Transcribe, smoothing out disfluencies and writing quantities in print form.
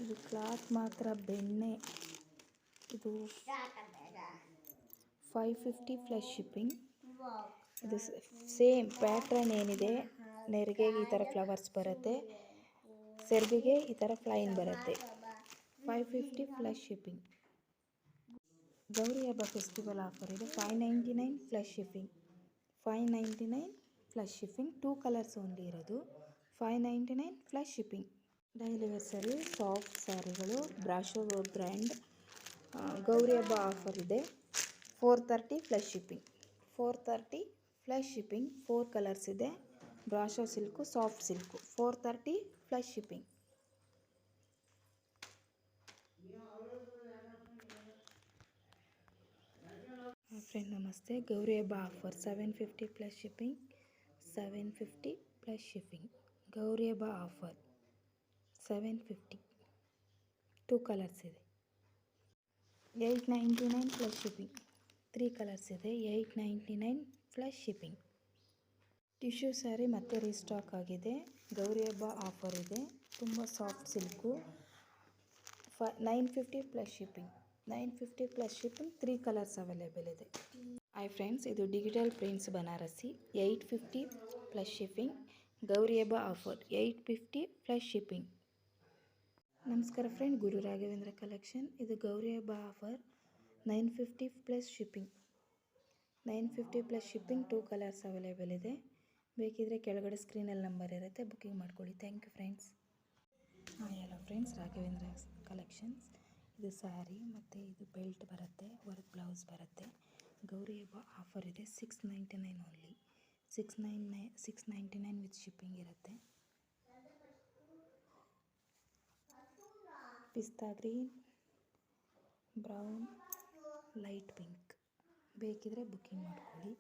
ಇದು ಕ್ಲಾತ್ ಮಾತ್ರ ಬೆಣ್ಣೆ. ಇದು 550 ಪ್ಲಸ್ ಶಿಪ್ಪಿಂಗ್. ಇದು ಸೇಮ್ ಪ್ಯಾಟ್ರನ್ ಏನಿದೆ, ನೆರಿಗೆಗೆ ಈ ಥರ ಫ್ಲವರ್ಸ್ ಬರುತ್ತೆ, ಸೆರಗಿಗೆ ಈ ಥರ ಪ್ಲೈನ್ ಬರುತ್ತೆ. 550 ಪ್ಲಸ್ ಶಿಪ್ಪಿಂಗ್. ಗೌರಿ ಹಬ್ಬ ಫೆಸ್ಟಿವಲ್ ಆಫರ್ ಇದೆ. 599 plus shipping. 599 plus shipping. 2 colours only ಇರೋದು. 599 plus shipping. Daily wear sari, soft ಸ್ಯಾರಿಗಳು, ಬ್ರಾಶೋ ಬ್ರ್ಯಾಂಡ್. ಗೌರಿ ಹಬ್ಬ ಆಫರ್ ಇದೆ. 430 plus shipping. 430 plus shipping. 4 colours ಇದೆ. ಬ್ರಾಶೋ silk, soft silk. 430 plus shipping. Friend ನಮಸ್ತೆ. ಗೌರಿ ಹಬ್ಬ offer 750 plus shipping. 750 plus shipping. Gauri ಹಬ್ಬ ಆಫರ್ 750. 2 ಕಲರ್ಸ್ ಇದೆ. 899 ಪ್ಲಸ್ ಶಿಪ್ಪಿಂಗ್. 3 ಕಲರ್ಸ್ ಇದೆ. 899 ಪ್ಲಸ್ ಶಿಪ್ಪಿಂಗ್. ಟಿಶ್ಯೂ ಸ್ಯಾರಿ ಮತ್ತೆ ರೀಸ್ಟಾಕ್ ಆಗಿದೆ. ಗೌರಿ ಹಬ್ಬ ಆಫರ್ ಇದೆ. ತುಂಬ soft silk. 950 plus shipping. 950 plus shipping. 3 colours available ಇದೆ. ಹಾಯ್ ಫ್ರೆಂಡ್ಸ್, ಇದು digital prints Banarasi. 850 plus shipping. Gauri ಹಬ್ಬ ಆಫರ್ 850 ಪ್ಲಸ್ ಶಿಪ್ಪಿಂಗ್. ನಮಸ್ಕಾರ ಫ್ರೆಂಡ್, ಗುರು ರಾಘವೇಂದ್ರ ಕಲೆಕ್ಷನ್. ಇದು ಗೌರಿ ಹಬ್ಬ offer 950 plus shipping. 950 plus shipping. 2 colours available ಇದೆ. ಬೇಕಿದ್ರೆ ಕೆಳಗಡೆ ಸ್ಕ್ರೀನಲ್ಲಿ ನಂಬರ್ ಇರುತ್ತೆ, ಬುಕ್ಕಿಂಗ್ ಮಾಡ್ಕೊಳ್ಳಿ. Thank you friends. Hi hello friends, Raghavendra collections. ಇದು ಸ್ಯಾರಿ ಮತ್ತು ಇದು ಬೆಲ್ಟ್ ಬರುತ್ತೆ, ವರ್ಕ್ ಬ್ಲೌಸ್ ಬರುತ್ತೆ. ಗೌರಿ ಹಬ್ಬ ಆಫರ್ ಇದೆ. 699 ಓನ್ಲಿ. 699 ವಿತ್ ಶಿಪ್ಪಿಂಗ್ ಇರುತ್ತೆ. ಪಿಸ್ತಾ ಗ್ರೀನ್, ಬ್ರೌನ್, ಲೈಟ್ ಪಿಂಕ್. ಬೇಕಿದ್ರೆ ಬುಕ್ಕಿಂಗ್ ಮಾಡ್ಕೊಳ್ಳಿ.